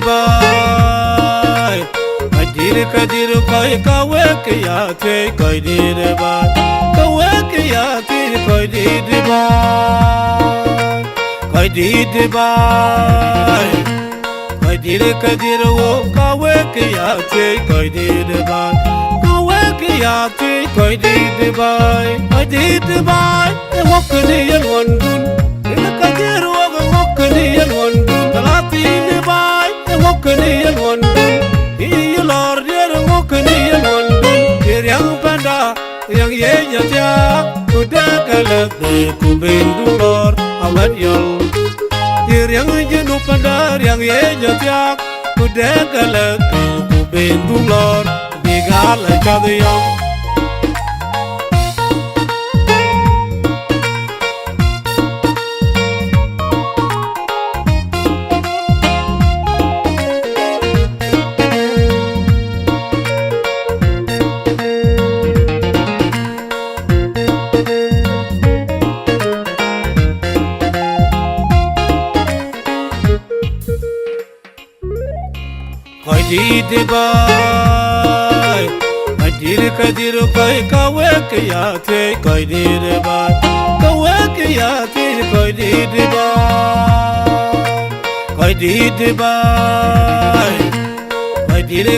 bay kadir kadir koy kawek ya te kadir bay kawek ya te kadir bay kadir bay kadir kadir wo kawek ya te kadir bay kawek ya te kadir bay wakni yan wandun kadir wo wakni yan wandun talatin bay wakni yan wandun lor dia wakni yan wandun yang panda yang yenya tia kuda kalak ku bindu lor awat yol yang jenu panda yang yenya tia kuda kalak ku bindu lor digal kadiyam kadir bay kadir koy kawek ya te kadir bay kawek ya te kadir bay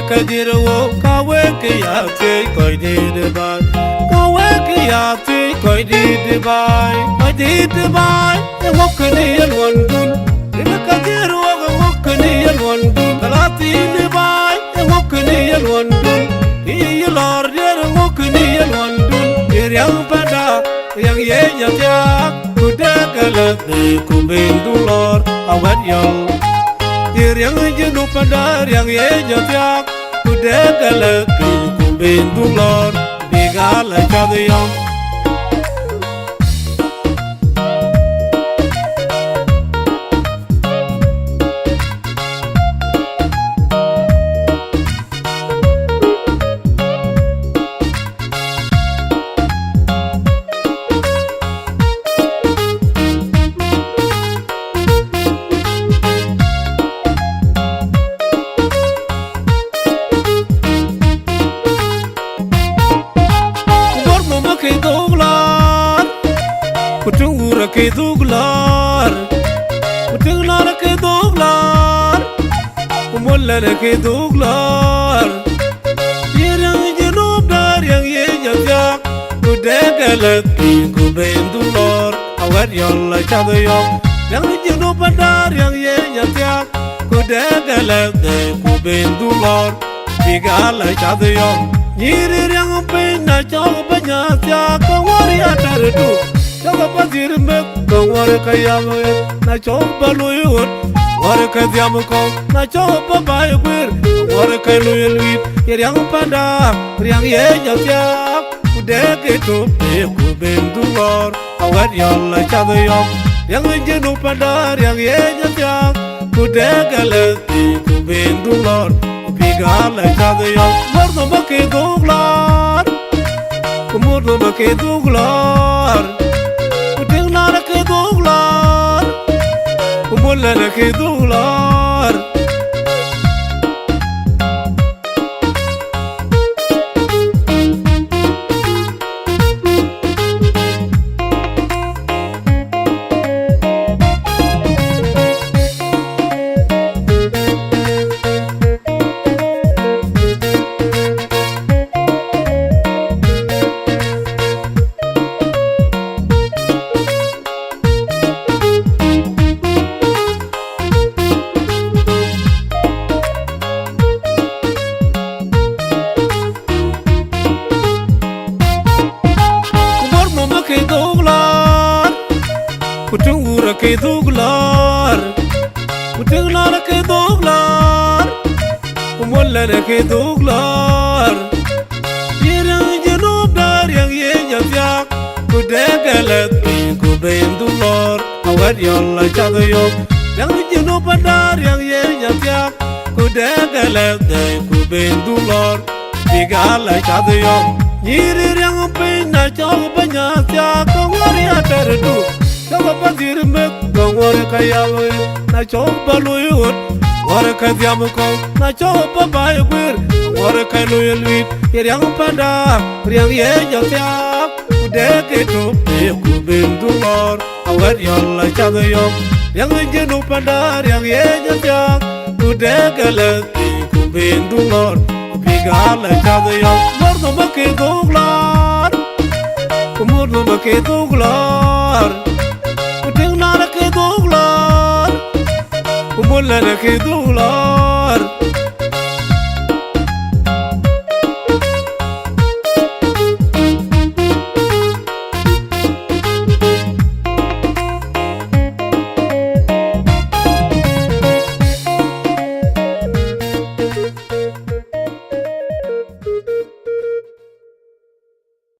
kadir wo kawek ya te kadir bay kawek ya te kadir bay wakni yan wandun kadir wo wakni yan wandun talatin bay wakni yan wandun lor dia wakni yan wandun yang pada yang yenya tia kuda kalak ku bindu lor awat yol yang jenu pada yang yenya tia kuda kalak ku bindu lor digal kadiyam ke duglar ke duglar mulla ke duglar yerang jenub dar yang yenya jak kudegalat ku bendulor awat yalla chadayom yang jenub dar yang yenya jak kudegalat ku bendulor bigala chadayom yirir yang pena coba nyasya kawari atardu Jaga pasir mek kawar kayam na coba luyut war kadiam ko na coba bayur war kayluit yang pada yang yenya siap udah gitu ku bendulor awat yalla chadayom yang jenu pada yang yenya siap udah galati ku bendulor bigala chadayom murno make duglar murno make duglar ke duglar mulla ke duglar ke duglar ke duglar mulla ke duglar yerang jenub dar yang yenya jak kudegalat ku bendulor awat yalla chadayom yang jenub dar yang yenya jak kudegalat ku bendulor bigala chadayom yirir yang pena coba nyasya kawari atardu Jaga pasir mek kawar kayam na coba luyut Ngore ka diamko na chopa bai gwir ngore ka loyelwit yang pada riang ye jotya udeke to ku bindu lor awar yalla chadayo yang jenu pada riang ye jotya udeke le ku bindu lor bigala chadayo mordo bake doglar mordo bake doglar udeng nara ke doglar Kumula na ke duglar